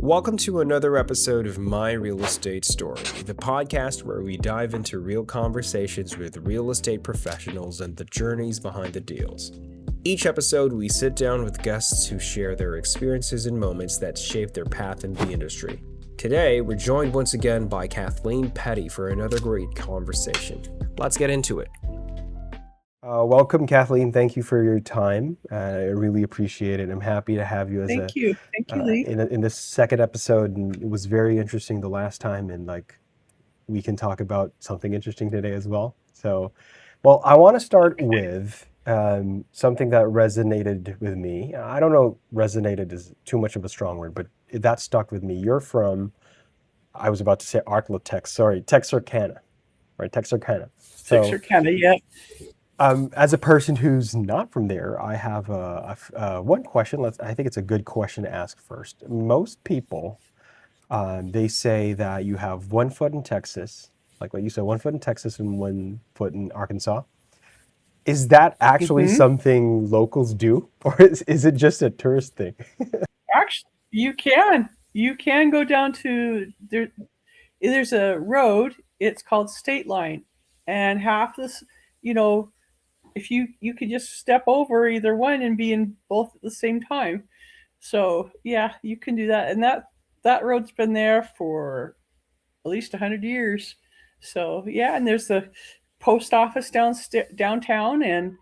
Welcome to another episode of My Real Estate Story, the podcast where we dive into real conversations with real estate professionals and the journeys behind the deals. Each episode, we sit down with guests who share their experiences and moments that shape their path in the industry. Today, we're joined once again by Kathleen Petty for another great conversation. Let's get into it. Welcome, Kathleen. Thank you for your time. I really appreciate it. I'm happy to have you as Thank you, Lee. in this second episode. And it was very interesting the last time, and we can talk about something interesting today as well. So, I want to start with something that resonated with me. I don't know, resonated is too much of a strong word, but that stuck with me. You're from, I was about to say Texarkana, right? Texarkana. Texarkana, yeah. As a person who's not from there, I have one question. I think it's a good question to ask first. Most people, they say that you have 1 foot in Texas, like what you said, 1 foot in Texas and 1 foot in Arkansas. Is that actually something locals do, or is it just a tourist thing? Actually, you can go down to there. There's a road. It's called State Line, and half this, if you could just step over either one and be in both at the same time. So yeah, you can do that, and that road's been there for at least 100 years. So yeah, and there's the post office downtown, and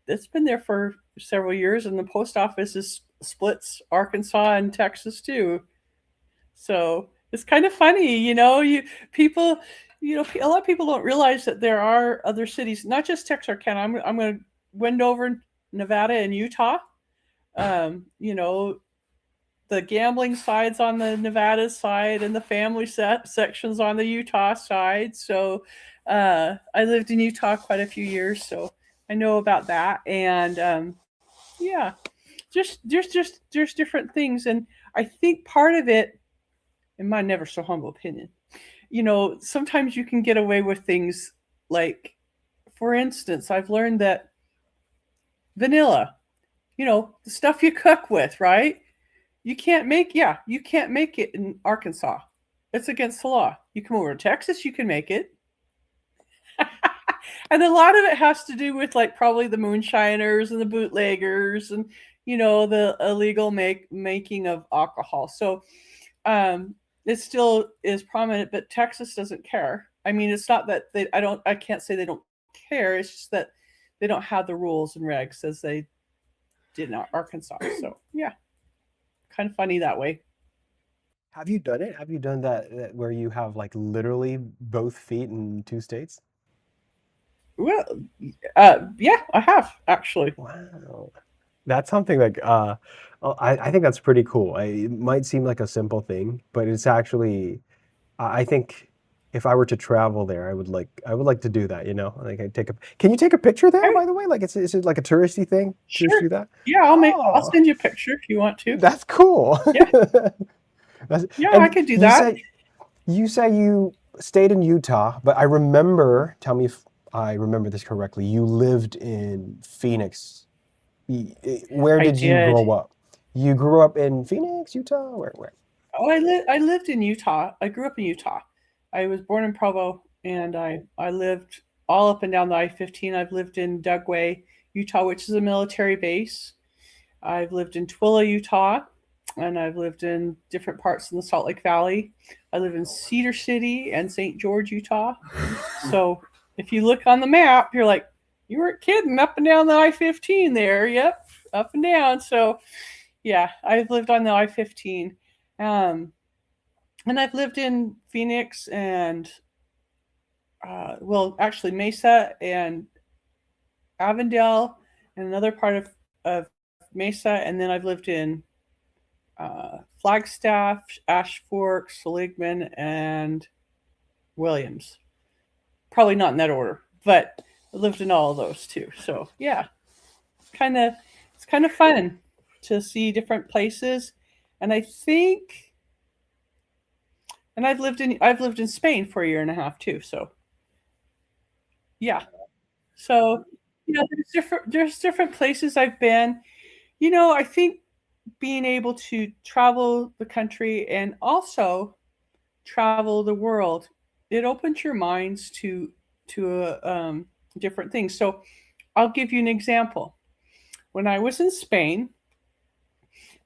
it's been there for several years, and the post office splits Arkansas and Texas too. So it's kind of funny, people, a lot of people don't realize that there are other cities, not just Texarkana. I'm going to Wendover, Nevada, and Utah. The gambling side's on the Nevada side, and the family section's on the Utah side. So I lived in Utah quite a few years, so I know about that. And yeah, there's different things, and I think part of it, in my never so humble opinion, sometimes you can get away with things like, for instance, I've learned that vanilla, the stuff you cook with, right? You can't make it in Arkansas. It's against the law. You come over to Texas, you can make it. And a lot of it has to do with probably the moonshiners and the bootleggers and, the illegal making of alcohol. So it still is prominent, but Texas doesn't care. I mean, it's not that I can't say they don't care. It's just that they don't have the rules and regs as they did in Arkansas. So yeah, kind of funny that way. Have you done it? Have you done that where you have literally both feet in 2 states? Well, yeah, I have actually. Wow. That's something I think that's pretty cool. It might seem like a simple thing, but it's actually, I think if I were to travel there, I would like to do that, can you take a picture there, by the way? Is it like a touristy thing? Sure. Just do that? Yeah, I'll send you a picture if you want to. That's cool. Yeah. Yeah, I could do that. You say you stayed in Utah, but I remember, tell me if I remember this correctly, you lived in Phoenix. Where did you grow up? You grew up in Phoenix, Utah? Where? Oh, I lived in Utah. I grew up in Utah. I was born in Provo, and I lived all up and down the I-15. I've lived in Dugway, Utah, which is a military base. I've lived in Twilla, Utah, and I've lived in different parts in the Salt Lake Valley. I live in Cedar City and St. George, Utah. So if you look on the map, you're like, you weren't kidding, up and down the I-15 there. Yep, up and down. So yeah, I've lived on the I-15. And I've lived in Phoenix and, actually Mesa and Avondale and another part of Mesa. And then I've lived in Flagstaff, Ash Fork, Seligman, and Williams. Probably not in that order, but I lived in all of those too. So yeah, it's kind of fun to see different places. And I think, and I've lived in Spain for 1.5 years too. So yeah, so there's different places I've been. I think being able to travel the country and also travel the world, it opens your minds to different things. So I'll give you an example. When I was in Spain,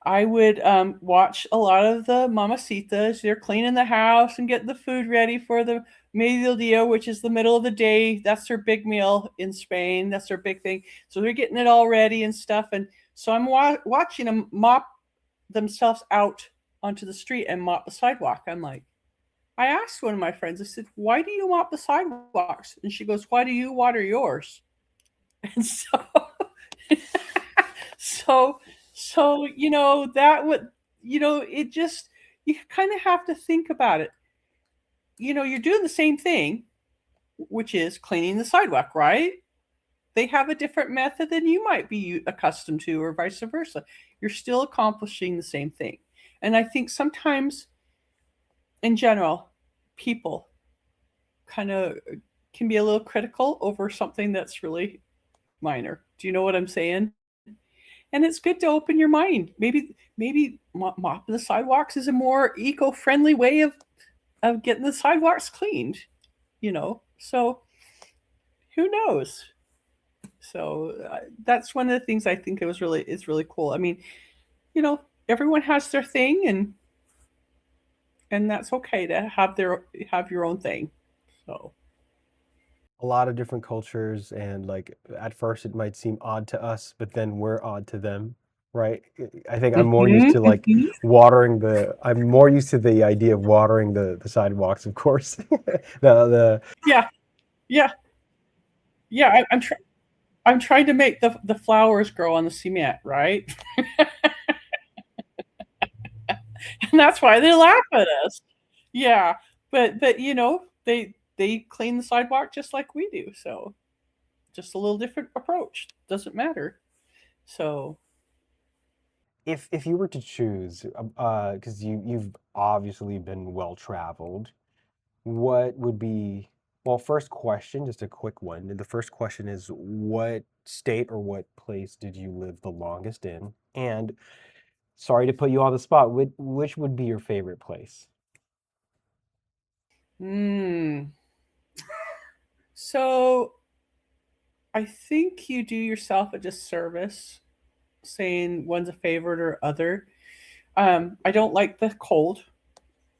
I would watch a lot of the mamacitas. They're cleaning the house and getting the food ready for the mediodía, which is the middle of the day. That's their big meal in Spain. That's their big thing. So they're getting it all ready and stuff. And so I'm watching them mop themselves out onto the street and mop the sidewalk. I'm like, I asked one of my friends, I said, why do you mop the sidewalks? And she goes, why do you water yours? And so so that would, it just, you kind of have to think about it. You're doing the same thing, which is cleaning the sidewalk, right? They have a different method than you might be accustomed to, or vice versa. You're still accomplishing the same thing. And I think sometimes, in general, people kind of can be a little critical over something that's really minor. Do you know what I'm saying? And it's good to open your mind. Maybe mopping the sidewalks is a more eco-friendly way of getting the sidewalks cleaned. So who knows? So that's one of the things I think it's really cool. I mean, everyone has their thing, and that's okay to have your own thing. So. A lot of different cultures, and like at first it might seem odd to us, but then we're odd to them, right? I think I'm more used Mhm, to like mhm. I'm more used to the idea of watering the sidewalks, of course. The Yeah, yeah, yeah. I'm trying to make the flowers grow on the cement, right? And that's why they laugh at us. Yeah, but they clean the sidewalk just like we do. So just a little different approach. Doesn't matter. So. if you were to choose, because you've obviously been well traveled, what would be, well, first question, just a quick one. The first question is, what state or what place did you live the longest in? And sorry to put you on the spot, which would be your favorite place? Hmm. So I think you do yourself a disservice saying one's a favorite or other. I don't like the cold,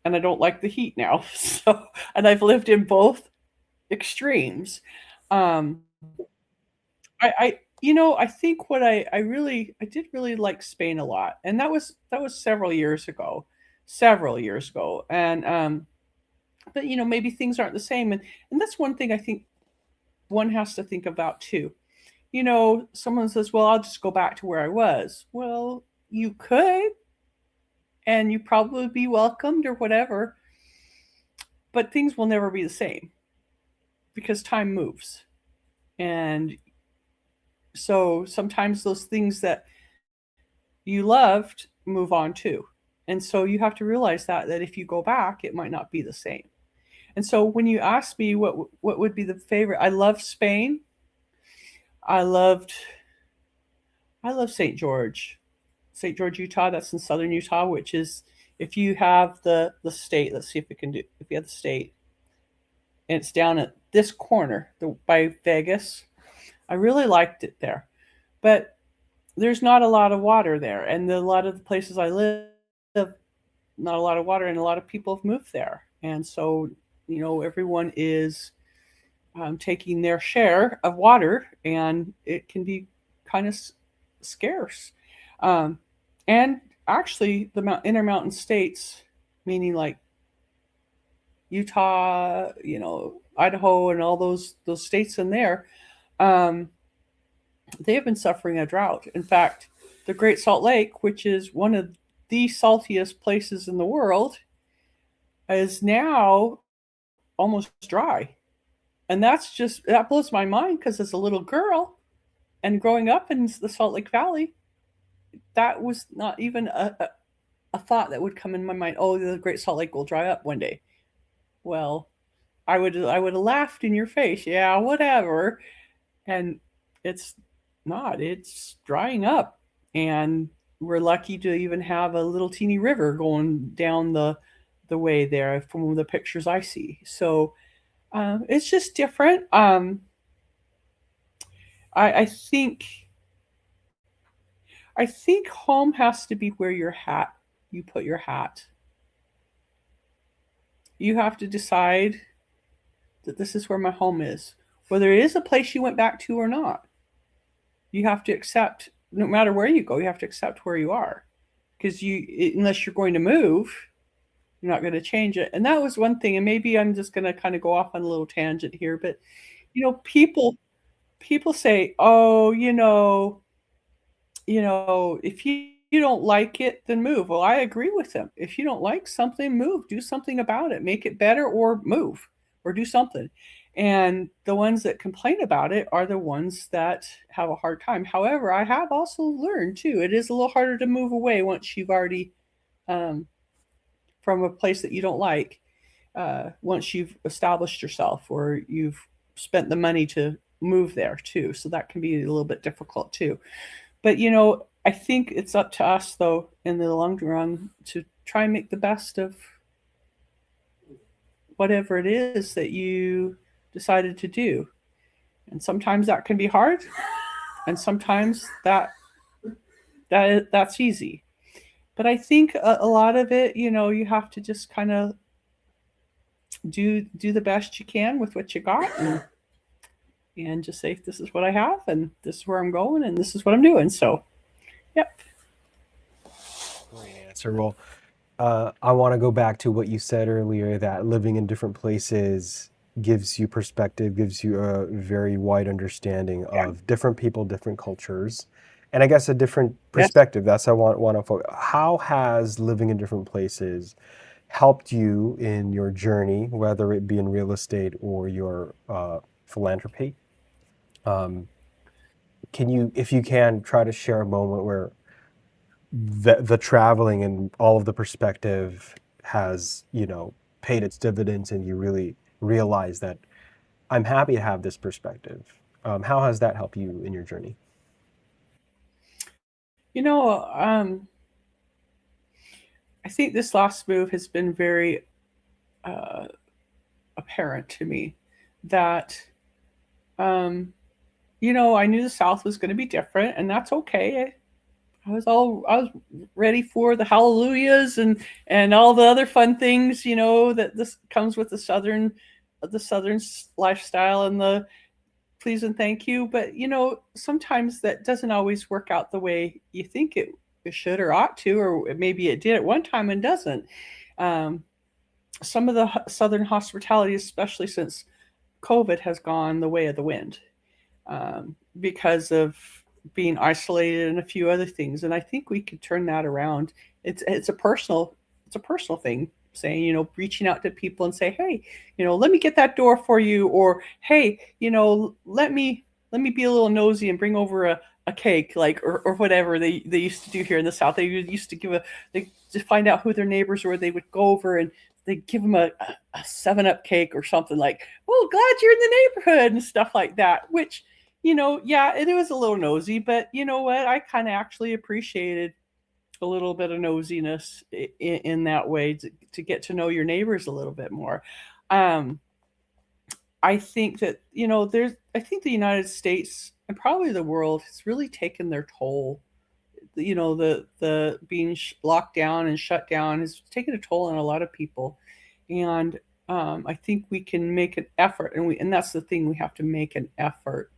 and I don't like the heat now. So, and I've lived in both extremes. Um, I think I did really like Spain a lot, and that was several years ago, and but maybe things aren't the same, and that's one thing I think one has to think about too. Someone says, "Well, I'll just go back to where I was." Well, you could, and you probably be welcomed or whatever, but things will never be the same because time moves, and so sometimes those things that you loved move on too. And so you have to realize that if you go back, it might not be the same. And so when you ask me what would be the favorite, I love Spain. I loved I love St. George, Utah. That's in southern Utah, which is, if you have the state. Let's see if we can do, if you have the state, and it's down at this corner by Vegas. I really liked it there, but there's not a lot of water there, and a lot of the places I live, not a lot of water, and a lot of people have moved there, and so everyone is taking their share of water, and it can be kind of scarce. Um, and actually, the intermountain states, meaning like Utah, Idaho, and all those states in there, um, they have been suffering a drought. In fact, the Great Salt Lake, which is one of the saltiest places in the world, is now almost dry. And that blows my mind, because as a little girl and growing up in the Salt Lake Valley, that was not even a thought that would come in my mind. Oh, the Great Salt Lake will dry up one day. Well, I would have laughed in your face. Yeah, whatever. And it's not. It's drying up, and we're lucky to even have a little teeny river going down the way there from the pictures I see. So it's just different. I think home has to be where you put your hat. You have to decide that this is where my home is, whether it is a place you went back to or not. You have to accept, no matter where you go, you have to accept where you are, because unless you're going to move, you're not going to change it. And that was one thing. And maybe I'm just going to kind of go off on a little tangent here, but people say, oh, if you don't like it, then move. Well, I agree with them. If you don't like something, move. Do something about it. Make it better, or move, or do something. And the ones that complain about it are the ones that have a hard time. However, I have also learned too, it is a little harder to move away once you've already um, from a place that you don't like. Once you've established yourself, or you've spent the money to move there too. So that can be a little bit difficult too. But I think it's up to us though in the long run to try and make the best of whatever it is that you decided to do. And sometimes that can be hard, and sometimes that's easy. But I think a lot of it, you have to just kind of do the best you can with what you got, and just say, this is what I have, and this is where I'm going, and this is what I'm doing. So, yep. Great answer. Well, I want to go back to what you said earlier, that living in different places gives you perspective, gives you a very wide understanding of different people, different cultures, and I guess a different perspective. Yes. That's how I want to focus. How has living in different places helped you in your journey, whether it be in real estate or your philanthropy? Can you, if you can, try to share a moment where the traveling and all of the perspective has, paid its dividends, and you really realize that I'm happy to have this perspective? How has that helped you in your journey? I think this last move has been very apparent to me that, I knew the South was going to be different, and that's okay. I was ready for the hallelujahs and all the other fun things, that this comes with the southern lifestyle, and the please and thank you. But sometimes that doesn't always work out the way you think it should or ought to, or maybe it did at one time and doesn't. Some of the southern hospitality, especially since COVID, has gone the way of the wind, because of being isolated and a few other things. And I think we could turn that around. It's a personal thing, saying, reaching out to people and say, hey, let me get that door for you, or hey, let me be a little nosy and bring over a cake, like, or whatever they used to do here in the South. They used to to find out who their neighbors were. They would go over and they give them a 7-Up cake or something, like, oh, glad you're in the neighborhood, and stuff like that, which, yeah, it was a little nosy, but you know what? I kind of actually appreciated a little bit of nosiness in that way, to get to know your neighbors a little bit more. I think that, I think the United States and probably the world has really taken their toll. The being locked down and shut down has taken a toll on a lot of people. And I think we can make an effort, and that's the thing, we have to make an effort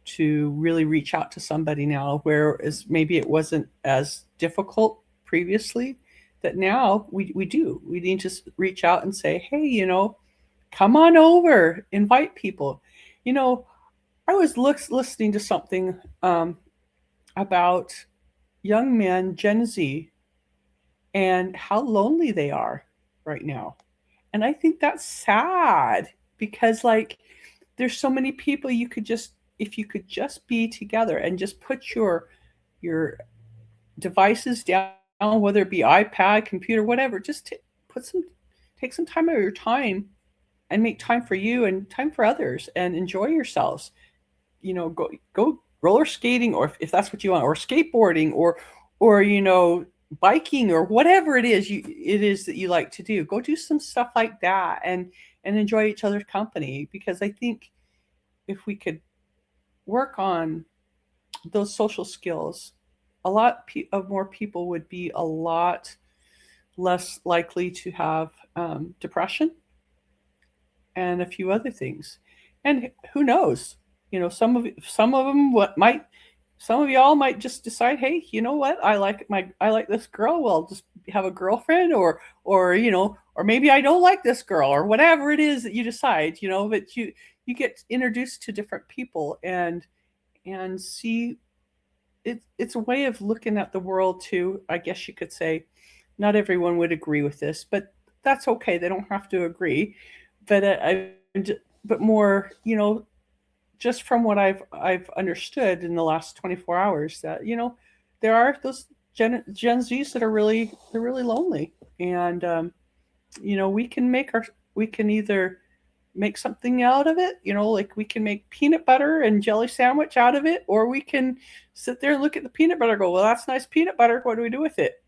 to really reach out to somebody now, whereas maybe it wasn't as difficult previously, that now we do. We need to reach out and say, hey, come on over, invite people. I was listening to something about young men, Gen Z, and how lonely they are right now. And I think that's sad, because like, there's so many people if you could just be together and just put your devices down, whether it be iPad, computer, whatever, just take some time out of your time and make time for you and time for others, and enjoy yourselves. Go roller skating, or if that's what you want, or skateboarding, or or biking, or whatever it is that you like to do. Go do some stuff like that, and enjoy each other's company, because I think if we could work on those social skills, a lot of more people would be a lot less likely to have depression and a few other things. And who knows? Some of them what might some of y'all might just decide, hey, you know what? I like this girl. Well, just have a girlfriend, or maybe I don't like this girl, or whatever it is that you decide. But you get introduced to different people, and see it's a way of looking at the world too. I guess you could say not everyone would agree with this, but that's okay. They don't have to agree. But but more, just from what I've understood in the last 24 hours, that there are those Gen Zs that are they're really lonely, and we can either make something out of it, like we can make peanut butter and jelly sandwich out of it, or we can sit there and look at the peanut butter and go, well, that's nice peanut butter. What do we do with it?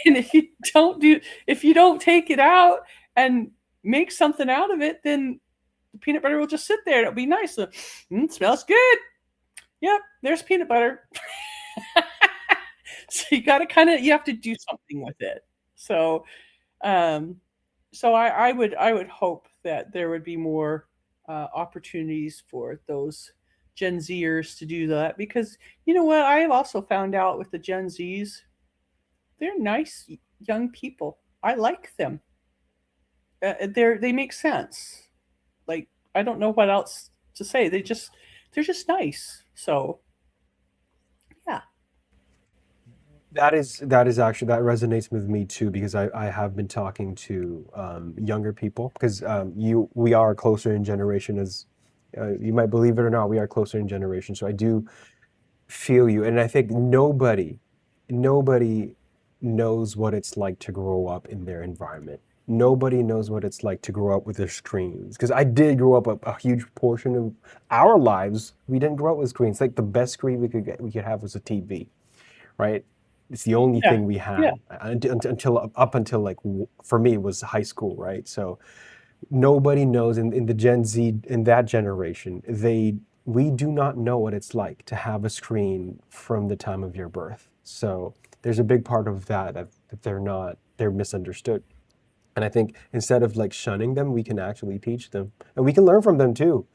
And if you don't take it out and make something out of it, then the peanut butter will just sit there. It'll be nice. Smells good. Yep, there's peanut butter. So you have to do something with it. So um, I would hope that there would be more opportunities for those Gen Zers to do that, because you know what, I have also found out with the Gen Zs, they're nice young people. I like them. They make sense. Like, I don't know what else to say. They're just nice. So yeah, That is actually that resonates with me too, because I have been talking to younger people, because you we are closer in generation, as you might believe it or not, we are closer in generation. So I do feel you, and I think nobody knows what it's like to grow up in their environment. Nobody knows what it's like to grow up with their screens. Because I did grow up a huge portion of our lives. We didn't grow up with screens. Like the best screen we could have was a TV, right? It's the only yeah, thing we yeah, had until up until like for me it was high school, right? So nobody knows in the Gen Z, in that generation, we do not know what it's like to have a screen from the time of your birth. So there's a big part of that they're misunderstood. And I think instead of like shunning them, we can actually teach them, and we can learn from them too.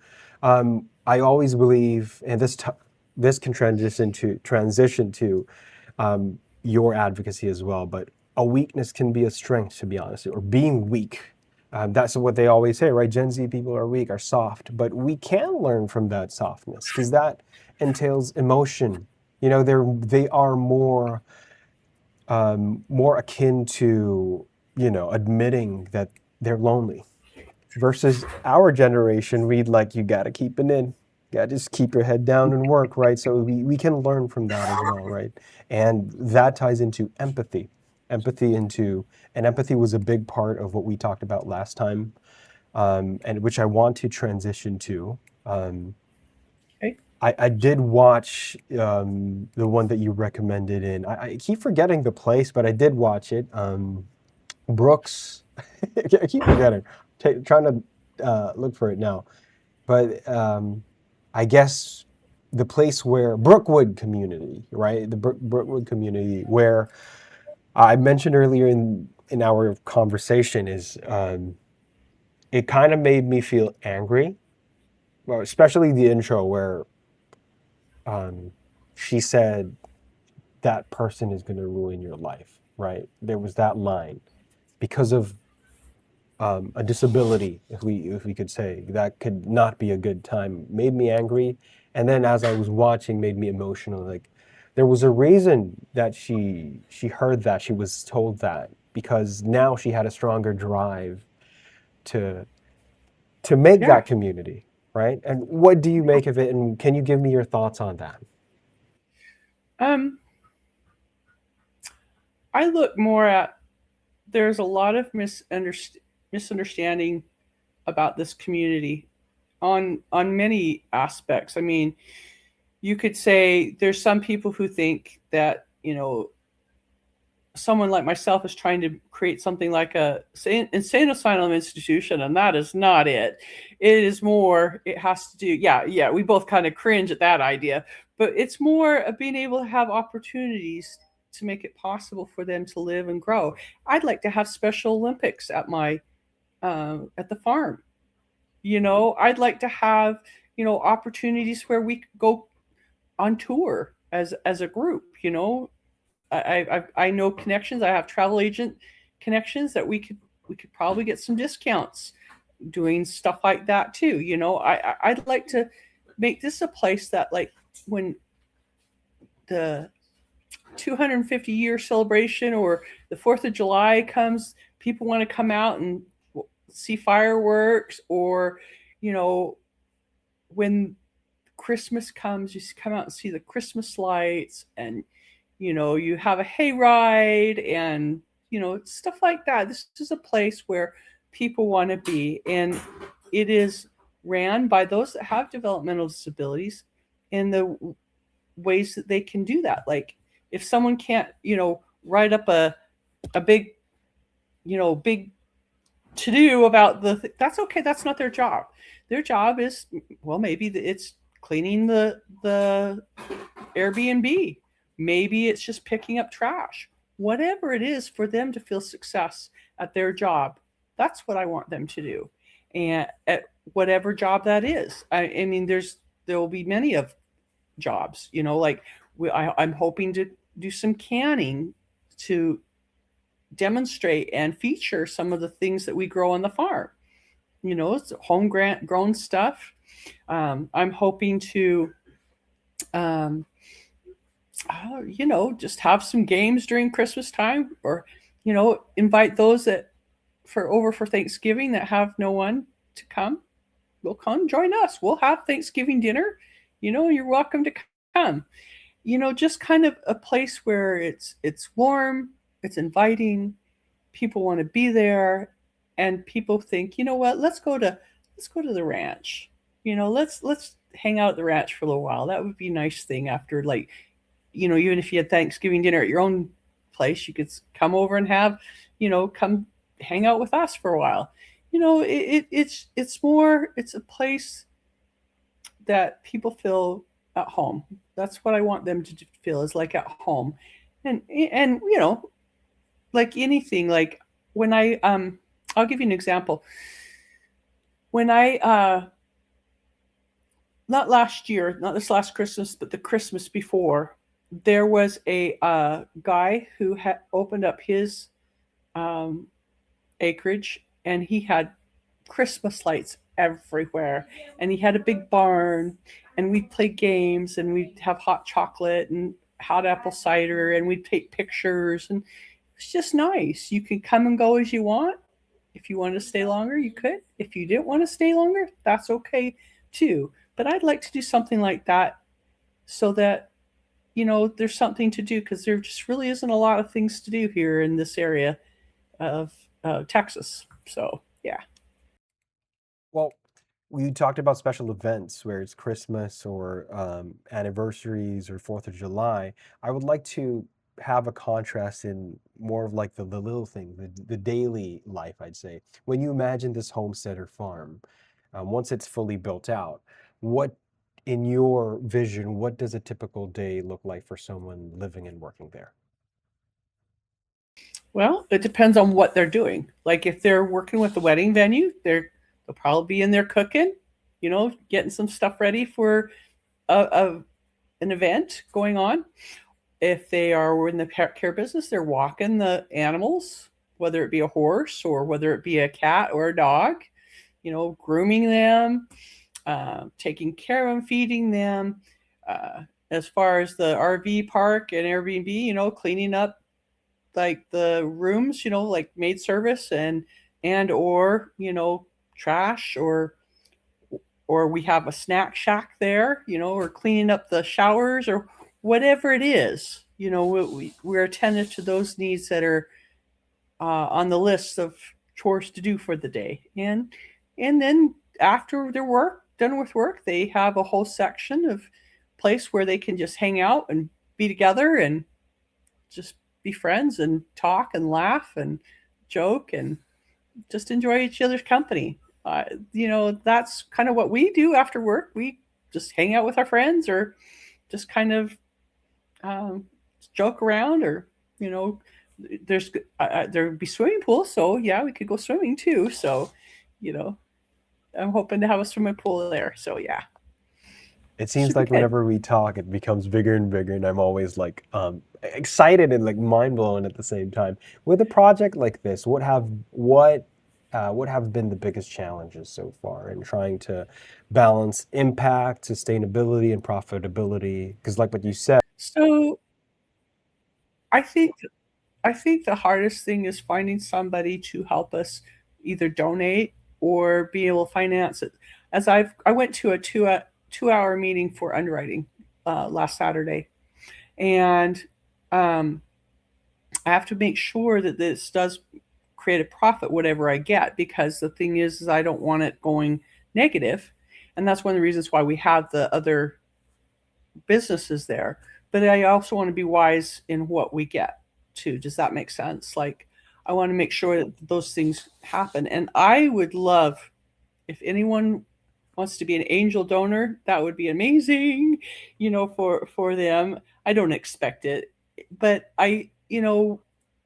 I always believe, and this can transition to your advocacy as well. But a weakness can be a strength, to be honest, or being weak. That's what they always say, right? Gen Z people are weak, are soft, but we can learn from that softness, because that entails emotion. They are more akin to admitting that they're lonely, versus our generation, we'd like, you got to keep it in. You got to just keep your head down and work, right? So we can learn from that as well, right? And that ties into empathy. And empathy was a big part of what we talked about last time, and which I want to transition to. Um, okay, I did watch the one that you recommended, and I keep forgetting the place, but I did watch it. Brooks, I keep forgetting, trying to look for it now. But I guess the place where Brookwood community, right? The Brookwood community, where I mentioned earlier in our conversation, is it kind of made me feel angry, well, especially the intro where um, she said that person is going to ruin your life, right? There was that line because of a disability, if we could say that could not be a good time. Made me angry, and then as I was watching, made me emotional. Like there was a reason that she heard that, she was told that, because now she had a stronger drive to make yeah. that community, right? And what do you make of it? And can you give me your thoughts on that? Um, I look more at, there's a lot of misunderstanding about this community on many aspects. I mean, you could say there's some people who think that, someone like myself is trying to create something like a insane asylum institution, and that is not it. It is more, it has to do, yeah, we both kind of cringe at that idea, but it's more of being able to have opportunities to make it possible for them to live and grow. I'd like to have Special Olympics at my at the farm. I'd like to have opportunities where we could go on tour as a group. I know connections. I have travel agent connections that we could probably get some discounts doing stuff like that too. I'd like to make this a place that, like, when the 250-year celebration or the 4th of July comes, people want to come out and see fireworks, or when Christmas comes, you come out and see the Christmas lights, and you have a hayride, and stuff like that. This is a place where people want to be, and it is ran by those that have developmental disabilities in the ways that they can do that. Like, if someone can't write up a big big to do about that's okay. That's not their job. Their job is, well, maybe it's cleaning the Airbnb. Maybe it's just picking up trash. Whatever it is, for them to feel success at their job, that's what I want them to do. And at whatever job that is. I mean, there will be many of jobs, like I'm hoping to do some canning to demonstrate and feature some of the things that we grow on the farm. It's home grown stuff. I'm hoping to, just have some games during Christmas time, or, invite those that for Thanksgiving that have no one to come. Will come join us. We'll have Thanksgiving dinner. You're welcome to come. Just kind of a place where it's warm, it's inviting, people want to be there, and people think, what, let's go to the ranch. Let's hang out at the ranch for a little while. That would be a nice thing after, like, even if you had Thanksgiving dinner at your own place, you could come over and have, come hang out with us for a while. It's a place that people feel at home. That's what I want them to feel, is like at home. And like anything, like when I'll give you an example. When I not last year, not this last Christmas, but the Christmas before, there was a guy who had opened up his acreage, and he had Christmas lights everywhere, and he had a big barn, and we'd play games, and we'd have hot chocolate and hot apple cider, and we'd take pictures, and it's just nice. You can come and go as you want. If you wanted to stay longer, you could. If you didn't want to stay longer, that's okay too. But I'd like to do something like that, so that there's something to do, because there just really isn't a lot of things to do here in this area of Texas. So yeah. Well, we talked about special events where it's Christmas or anniversaries or 4th of July. I would like to have a contrast in more of like the little things, the daily life, I'd say. When you imagine this homestead or farm, once it's fully built out, what, in your vision, what does a typical day look like for someone living and working there? Well, it depends on what they're doing. Like, if they're working with the wedding venue, they'll probably be in there cooking, getting some stuff ready for an event going on. If they are in the pet care business, they're walking the animals, whether it be a horse or whether it be a cat or a dog, grooming them, taking care of them, feeding them. As far as the RV park and Airbnb, cleaning up like the rooms, like maid service and or trash, or we have a snack shack there, or cleaning up the showers, or whatever it is. We're attentive to those needs that are on the list of chores to do for the day. And then after their done with work, they have a whole section of place where they can just hang out and be together and just be friends and talk and laugh and joke and just enjoy each other's company. That's kind of what we do after work. We just hang out with our friends or just kind of um, joke around, or you know, there's there would be swimming pools, so yeah, we could go swimming too. So, you know, I'm hoping to have a swimming pool there. So yeah, It seems should be like good. whenever we talk, it becomes bigger and bigger, and I'm always like excited and like mind blown at the same time. With a project like this, what have been the biggest challenges so far in trying to balance impact, sustainability, and profitability? Because like what you said, So I think I think the hardest thing is finding somebody to help us either donate or be able to finance it. As I went to a 2 hour meeting for underwriting last Saturday, and um, I have to make sure that this does create a profit, whatever I get, because the thing is I don't want it going negative, and that's one of the reasons why we have the other businesses there. But I also want to be wise in what we get too. Does that make sense? Like, I want to make sure that those things happen. And I would love, if anyone wants to be an angel donor, that would be amazing, for them. I don't expect it, but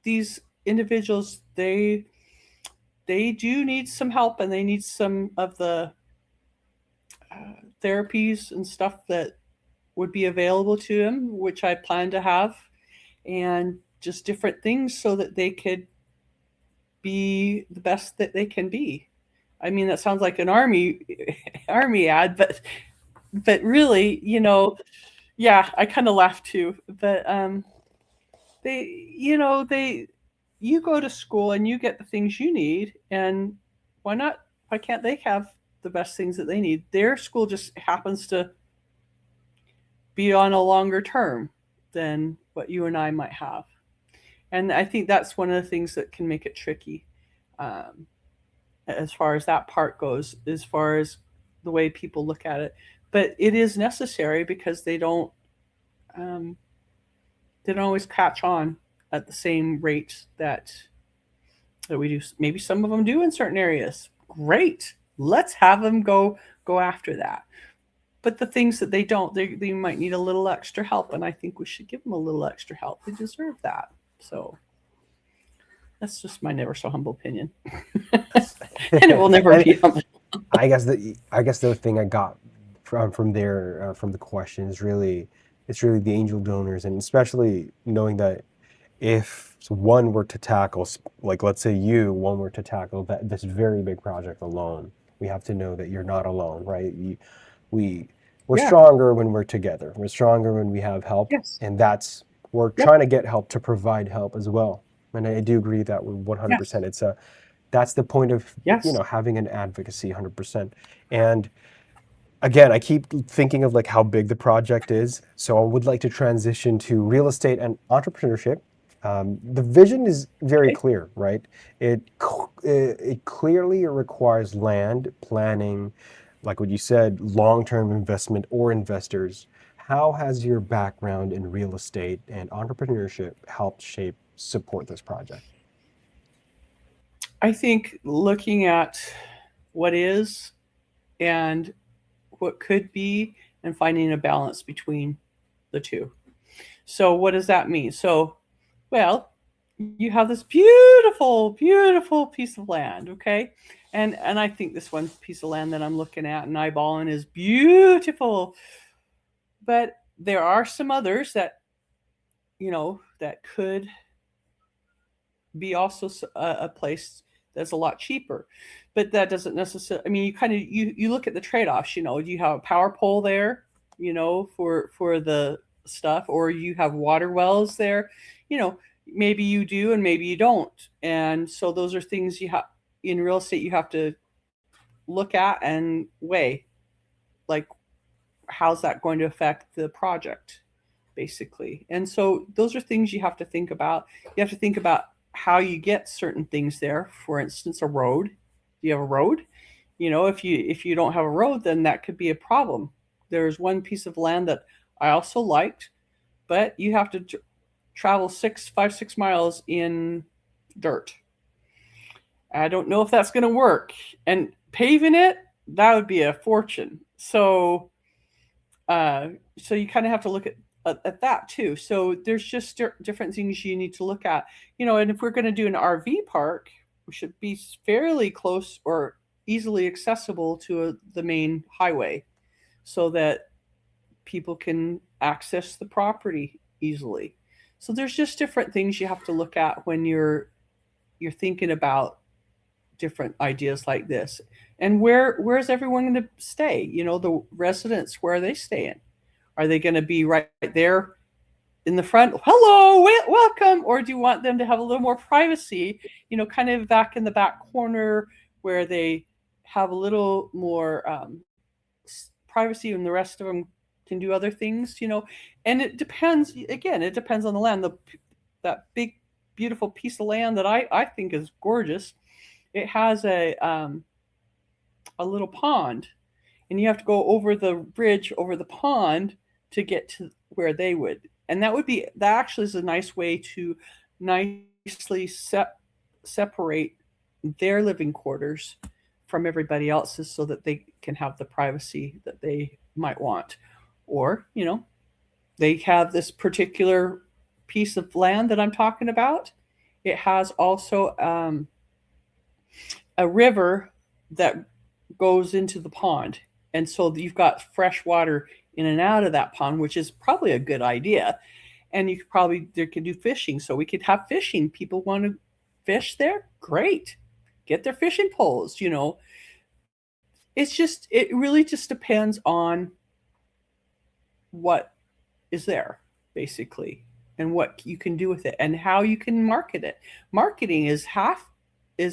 these individuals, they do need some help, and they need some of the therapies and stuff that would be available to them, which I plan to have, and just different things so that they could be the best that they can be. I mean, that sounds like an army army ad, but really, yeah, I kind of laugh too. But they you go to school and you get the things you need, and why not? Why can't they have the best things that they need? Their school just happens to be on a longer term than what you and I might have. And I think that's one of the things that can make it tricky, um, as far as that part goes, as far as the way people look at it. But it is necessary because um, they don't always catch on at the same rate that we do. Maybe some of them do in certain areas. Great, let's have them go after that. But the things that they don't, they might need a little extra help, and I think we should give them a little extra help. They deserve that. So that's just my never so humble opinion, and it will never and be humble. I guess the thing I got from the question is really it's really the angel donors, and especially knowing that if one were to tackle, like let's say one were to tackle this very big project alone, we have to know that you're not alone, right? We we're Yeah. stronger when we're together. We're stronger when we have help, Yes. and we're Yep. trying to get help to provide help as well. And I do agree that we're Yes. 100%. That's the point of Yes. having an advocacy 100%. And again, I keep thinking of like how big the project is. So I would like to transition to real estate and entrepreneurship. The vision is very Okay. clear, right? It clearly requires land, planning, like what you said, long-term investment or investors. How has your background in real estate and entrepreneurship helped support this project? I think looking at what is and what could be, and finding a balance between the two. So what does that mean? So, well, you have this beautiful, beautiful piece of land, okay? And I think this one piece of land that I'm looking at and eyeballing is beautiful. But there are some others that, that could be also a place that's a lot cheaper. But that doesn't necessarily, I mean, you look at the trade-offs. Do you have a power pole there, for the stuff, or you have water wells there? Maybe you do and maybe you don't. And so those are things you have in real estate, you have to look at and weigh, like, how's that going to affect the project, basically. And so those are things you have to think about. You have to think about how you get certain things there. For instance, a road. Do you have a road? If you don't have a road, then that could be a problem. There's one piece of land that I also liked, but you have to travel 6 miles in dirt. I don't know if that's going to work. And paving it, that would be a fortune. Uh, so you kind of have to look at that too. So there's just different things you need to look at, and if we're going to do an RV park, we should be fairly close or easily accessible to the main highway so that people can access the property easily. So there's just different things you have to look at when you're thinking about different ideas like this. And where's everyone going to stay? The residents, where are they staying? Are they going to be right there in the front? Hello, welcome. Or do you want them to have a little more privacy, kind of back in the back corner where they have a little more privacy and the rest of them can do other things, and it depends, again, it depends on the land. That big, beautiful piece of land that I think is gorgeous, it has a little pond, and you have to go over the bridge over the pond to get to where they would. And that actually is a nice way to nicely separate their living quarters from everybody else's so that they can have the privacy that they might want. Or, they have this particular piece of land that I'm talking about. It has also a river that goes into the pond. And so you've got fresh water in and out of that pond, which is probably a good idea. And there could do fishing. So we could have fishing. People want to fish there? Great. Get their fishing poles, it really just depends on what is there, basically, and what you can do with it and how you can market it. Marketing is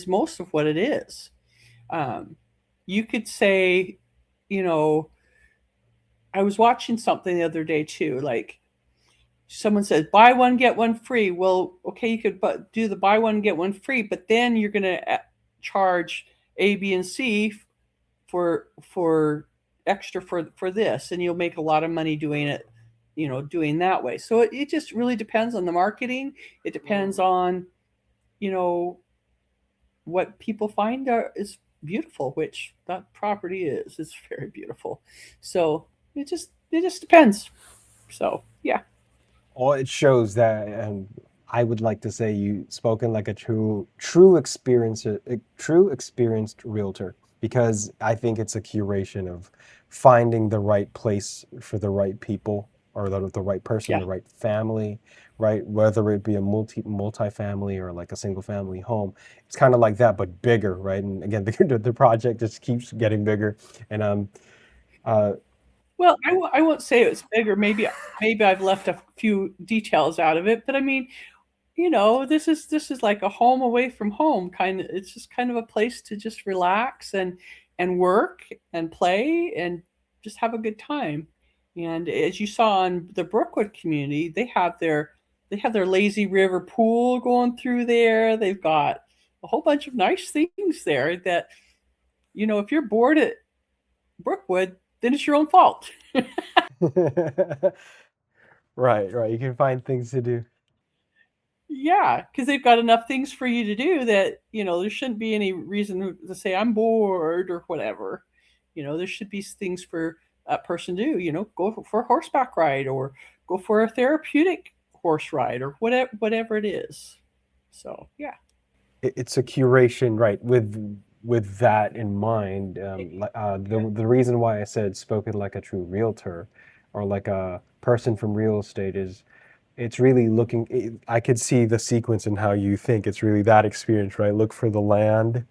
most of what it is. You could say, I was watching something the other day too, like someone said, buy one, get one free. Well, okay, you could do the buy one, get one free, but then you're going to charge A, B, and C for extra for this, and you'll make a lot of money doing it, doing that way. So it just really depends on the marketing. It depends on, what people find is beautiful, which that property is. It's very beautiful. So it just depends. So yeah. Well, it shows that I would like to say you spoken like a true experienced realtor, because I think it's a curation of finding the right place for the right people, or the right person, Yeah. the right family, right? Whether it be a multi-family or like a single family home, it's kind of like that, but bigger, right? And again, the project just keeps getting bigger, and Well, I won't say it's bigger. Maybe I've left a few details out of it, but I mean, this is like a home away from home kind of. It's just kind of a place to just relax and work and play and just have a good time. And as you saw in the Brookwood community, they have their lazy river pool going through there. They've got a whole bunch of nice things there that, if you're bored at Brookwood, then it's your own fault. right. You can find things to do. Yeah, because they've got enough things for you to do that, there shouldn't be any reason to say I'm bored or whatever. There should be things for that person to do, go for a horseback ride or go for a therapeutic horse ride or whatever it is. So, yeah. It's a curation, right? With that in mind, the reason why I said spoken like a true realtor, or like a person from real estate, is it's really I could see the sequence in how you think. It's really that experience, right? Look for the land,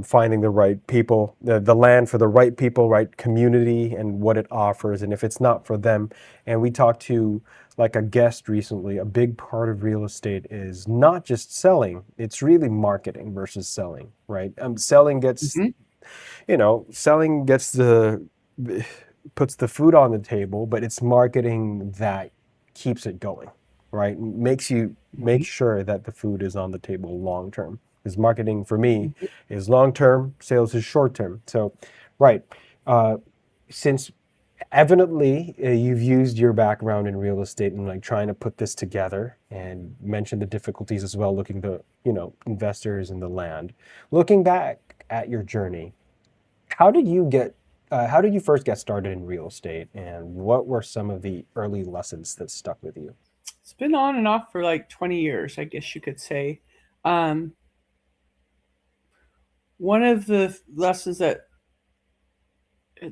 finding the right people, the land for the right people, right community, and what it offers. And if it's not for them, and we talked to like a guest recently, a big part of real estate is not just selling, it's really marketing versus selling, right? Selling gets, selling gets puts the food on the table, but it's marketing that keeps it going, right? Makes sure that the food is on the table long term. Because marketing for me is long term, sales is short term. So, right. Since Evidently, you've used your background in real estate and like trying to put this together, and mentioned the difficulties as well, looking to, investors in the land. Looking back at your journey, how did you get, how did you first get started in real estate, and what were some of the early lessons that stuck with you? It's been on and off for like 20 years, I guess you could say. Um, One of the lessons that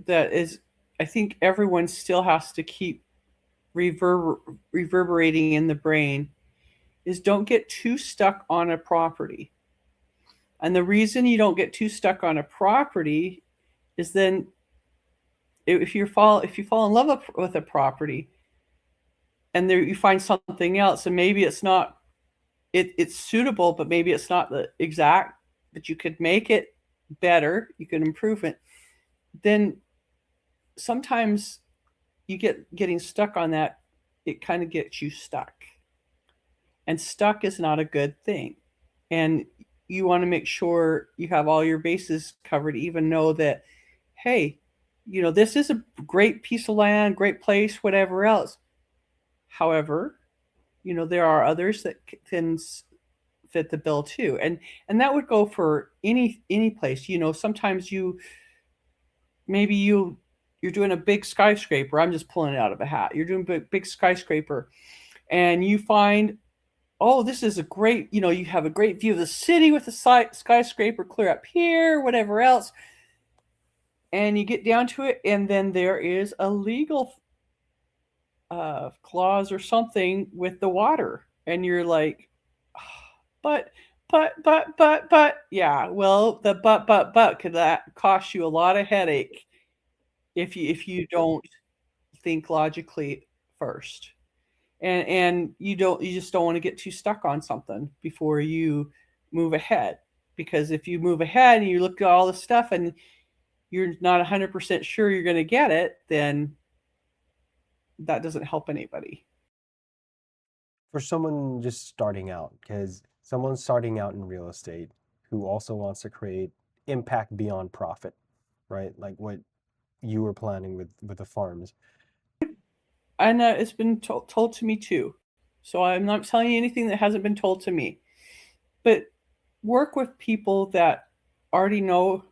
is, I think everyone still has to keep reverberating in the brain is don't get too stuck on a property. And the reason you don't get too stuck on a property is then if you fall in love with a property and there you find something else and maybe it's not it's suitable, but maybe it's not the exact, but you could make it better, you can improve it, then sometimes getting stuck on that, it kind of gets you stuck. And stuck is not a good thing. And you want to make sure you have all your bases covered, even know that, hey, this is a great piece of land, great place, whatever else. However, there are others that can fit the bill too. And that would go for any place. Sometimes you're doing a big skyscraper. I'm just pulling it out of a hat. You're doing a big skyscraper and you find, oh, this is a great, you have a great view of the city with the skyscraper clear up here, whatever else. And you get down to it, and then there is a legal clause or something with the water. And you're like, but, yeah, well, the but, could that cost you a lot of headache if you don't think logically first. And you just don't want to get too stuck on something before you move ahead, because if you move ahead and you look at all the stuff and you're not 100% sure you're going to get it, then that doesn't help anybody. For someone just starting out, because someone starting out in real estate who also wants to create impact beyond profit, right? Like what you were planning with the farms. And it's been told to me too, so I'm not telling you anything that hasn't been told to me. But work with people that already know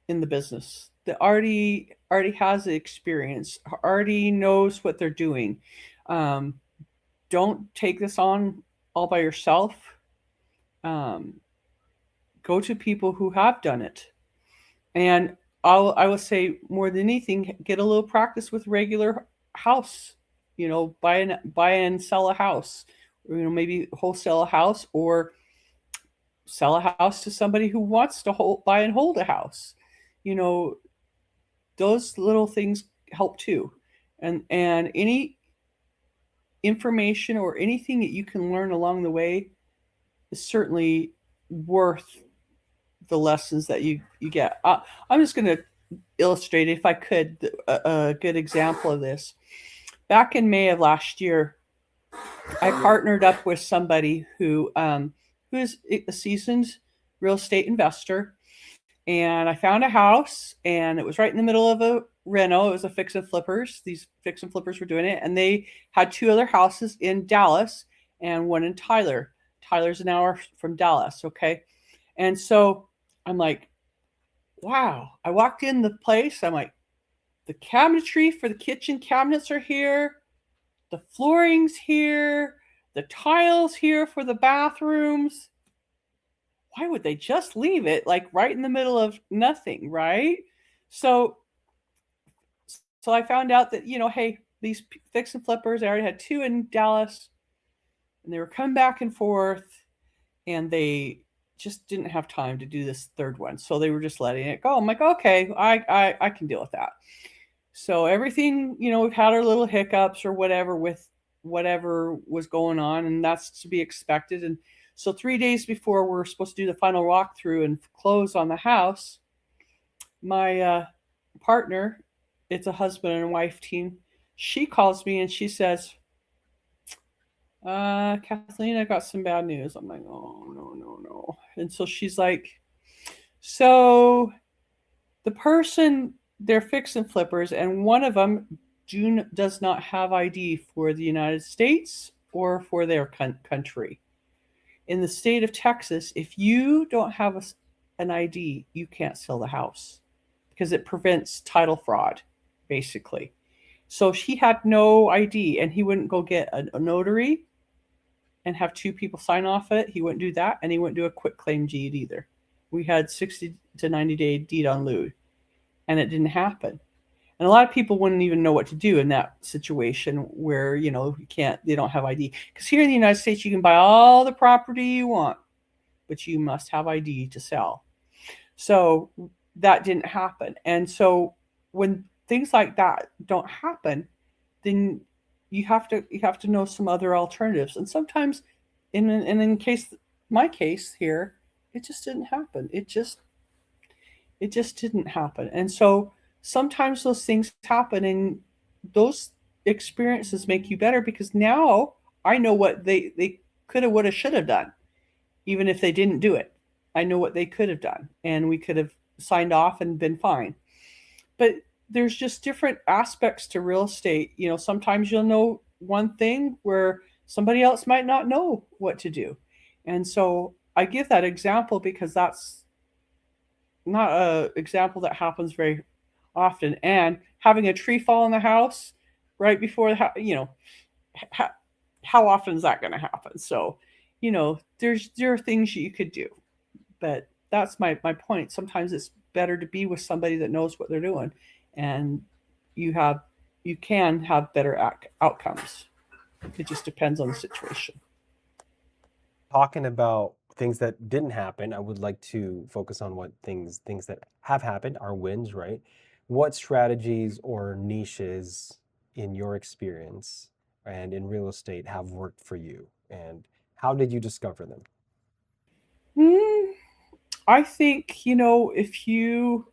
in the business, that already has the experience, already knows what they're doing. Don't take this on all by yourself. um, Go to people who have done it. And I will say, more than anything, get a little practice with regular house. Buy and sell a house. Or, maybe wholesale a house, or sell a house to somebody who wants to buy and hold a house. You know, those little things help too. And any information or anything that you can learn along the way is certainly worth the lessons that you get. I'm just going to illustrate, if I could, a good example of this. Back in May of last year, I partnered up with somebody who is a seasoned real estate investor, and I found a house, and it was right in the middle of a reno. It was a fix and flippers. These fix and flippers were doing it, and they had two other houses in Dallas and one in Tyler. Tyler's an hour from Dallas, okay? And so I'm like, wow. I walked in the place. I'm like, the cabinetry for the kitchen cabinets are here. The flooring's here. The tiles here for the bathrooms. Why would they just leave it like right in the middle of nothing, right? So I found out that, hey, these fix and flippers, I already had two in Dallas, and they were coming back and forth, and they just didn't have time to do this third one. So they were just letting it go. I'm like, okay, I can deal with that. So everything, we've had our little hiccups or whatever with whatever was going on, and that's to be expected. And so 3 days before we're supposed to do the final walkthrough and close on the house, my partner, it's a husband and wife team, she calls me and she says, Kathleen, I got some bad news. I'm like, oh, no. And so she's like, so the person they're fix and flippers, and one of them does not have ID for the United States or for their country. In the state of Texas, if you don't have an ID, you can't sell the house because it prevents title fraud, basically. So she had no ID, and he wouldn't go get a notary and have two people sign off it. He wouldn't do that, and he wouldn't do a quick claim deed either. We had 60 to 90-day deed on lieu, and it didn't happen. And a lot of people wouldn't even know what to do in that situation where, you know, they don't have ID. Because here in the United States, you can buy all the property you want, but you must have ID to sell. So that didn't happen. And so when things like that don't happen, then you have to know some other alternatives. And sometimes in my case here, it just didn't happen. It just didn't happen. And so sometimes those things happen, and those experiences make you better, because now I know what they could have, would have, should have done. Even if they didn't do it, I know what they could have done, and we could have signed off and been fine. But there's just different aspects to real estate. You know, sometimes you'll know one thing where somebody else might not know what to do. And so I give that example because that's not a example that happens very often. And having a tree fall in the house right before how often is that going to happen? So, you know, there are things you could do, but that's my point. Sometimes it's better to be with somebody that knows what they're doing, and you can have better outcomes. It just depends on the situation. Talking about things that didn't happen, I would like to focus on what things that have happened, our wins, right? What strategies or niches in your experience and in real estate have worked for you, and how did you discover them? Mm, I think, you know, if you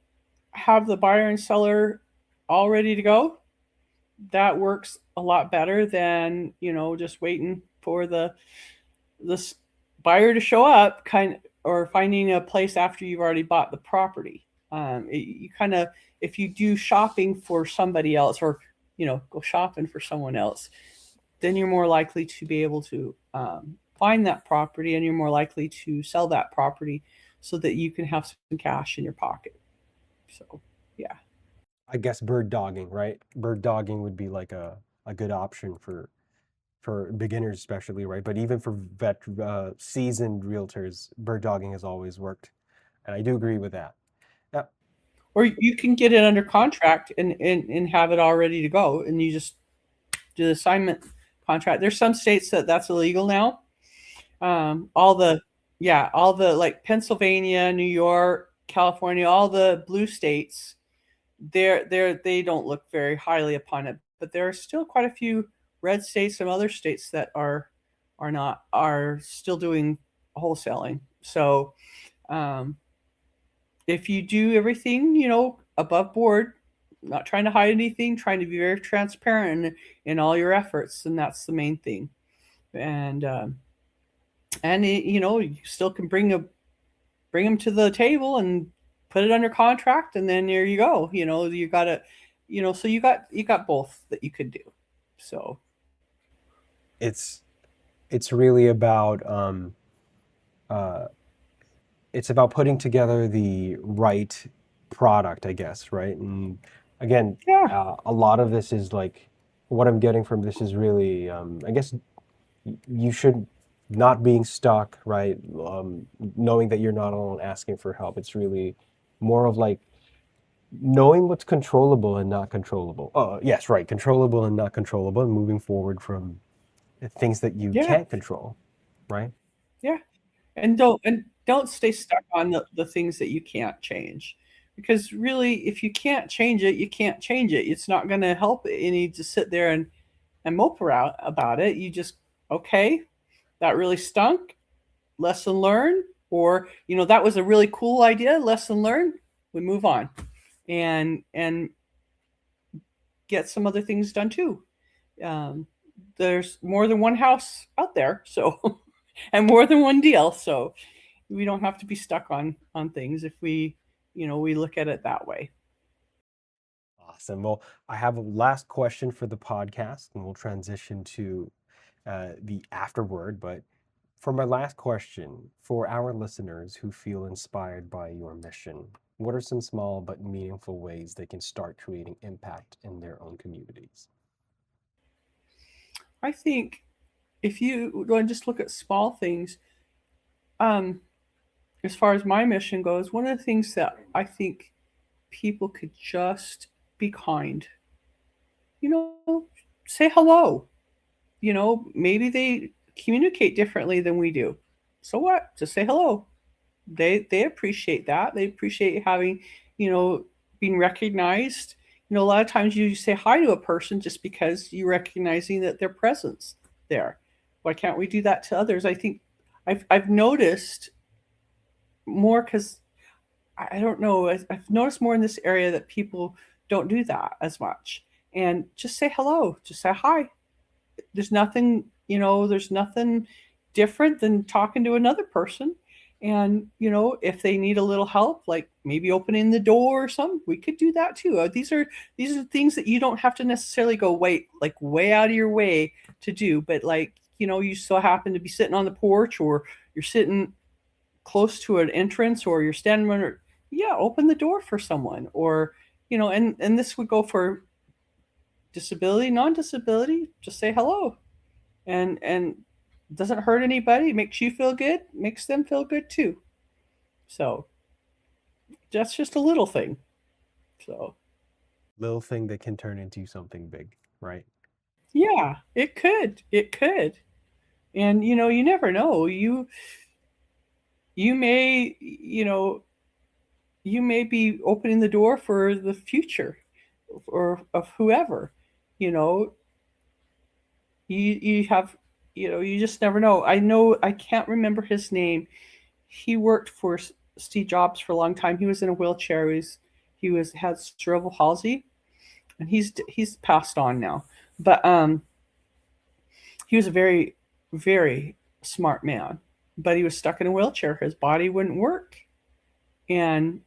have the buyer and seller all ready to go, that works a lot better than, you know, just waiting for this buyer to show up, or finding a place after you've already bought the property. You kind of, if you do shopping for somebody else, or, you know, go shopping for someone else, then you're more likely to be able to find that property, and you're more likely to sell that property so that you can have some cash in your pocket. So, yeah. I guess bird dogging, right? Bird dogging would be like a good option for beginners especially, right? But even for seasoned realtors, bird dogging has always worked, and I do agree with that. Yeah. Or you can get it under contract and have it all ready to go, and you just do the assignment contract. There's some states that's illegal now. All the all the, like, Pennsylvania, New York, California, all the blue states, they don't look very highly upon it. But there are still quite a few red states and other states that are still doing wholesaling. So if you do everything, you know, above board, not trying to hide anything, trying to be very transparent in all your efforts, and that's the main thing. And you know, you still can bring them to the table and put it under contract, and then there you go. You know, you got to, you know, so you got both that you could do. So it's really about it's about putting together the right product, I guess, right? And again, yeah, a lot of this is like, what I'm getting from this is really, I guess, you should not being stuck, right? Knowing that you're not alone, asking for help. It's really more of like knowing what's controllable and not controllable. Yes, right, controllable and not controllable, and moving forward from things that you yeah, can't control, right? yeah. And don't stay stuck on the things that you can't change, because really, if you can't change it, you can't change it. It's not going to help any to sit there and mope around about it. You just, okay, that really stunk, lesson learned. Or, you know, that was a really cool idea, lesson learned, we move on, and get some other things done too. um, there's more than one house out there, so and more than one deal, so we don't have to be stuck on things if we, you know, we look at it that way. Awesome. Well, I have a last question for the podcast, and we'll transition to the afterword. But for my last question, for our listeners who feel inspired by your mission, what are some small but meaningful ways they can start creating impact in their own communities? I think if you go and just look at small things, um, as far as my mission goes, one of the things that I think people could just be kind. You know, say hello. You know, maybe they communicate differently than we do. So what? Just say hello. They appreciate that. They appreciate having, you know, being recognized. You know, a lot of times you say hi to a person just because you're recognizing that their presence there. Why can't we do that to others? I think I've noticed more because I don't know. I've noticed more in this area that people don't do that as much. And just say hello, just say hi. There's nothing, you know, there's nothing different than talking to another person. And, you know, if they need a little help, like maybe opening the door or something, we could do that too. These are things that you don't have to necessarily go way out of your way to do. But like, you know, you so happen to be sitting on the porch, or you're sitting close to an entrance, or you're standing under, yeah, open the door for someone. Or, you know, and this would go for disability, non-disability, just say hello. And doesn't hurt anybody, makes you feel good, makes them feel good too. So that's just a little thing. So Little thing that can turn into something big, right? yeah, it could. And you know, you never know. You may, you know, you may be opening the door for the future, or of whoever. You know, you have, you know, you just never know. I know, I can't remember his name. He worked for Steve Jobs for a long time. He was in a wheelchair. He had cerebral palsy, and he's passed on now. But he was a very, very smart man. But he was stuck in a wheelchair. His body wouldn't work, and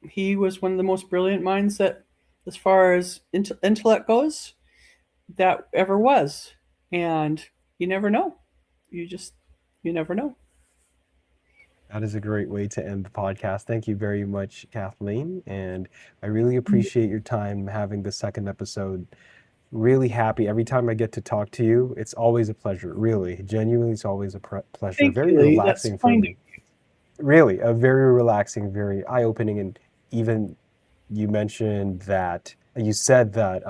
he was one of the most brilliant minds that, as far as intellect goes, that ever was. And you never know. You just, you never know. That is a great way to end the podcast. Thank you very much, Kathleen. And I really appreciate your time having the second episode. Really happy every time I get to talk to you. It's always a pleasure, really. Genuinely, it's always a pleasure. Thank Very you, Lee. That's relaxing for kind. me. Really, a very relaxing, very eye-opening. And even you mentioned that, you said that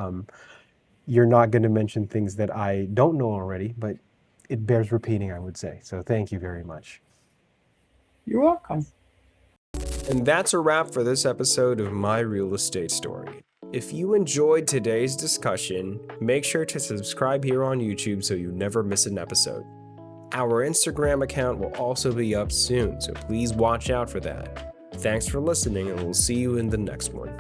you're not going to mention things that I don't know already, but it bears repeating, I would say. So thank you very much. You're welcome. And that's a wrap for this episode of My Real Estate Story. If you enjoyed today's discussion, make sure to subscribe here on YouTube so you never miss an episode. Our Instagram account will also be up soon, so please watch out for that. Thanks for listening, and we'll see you in the next one.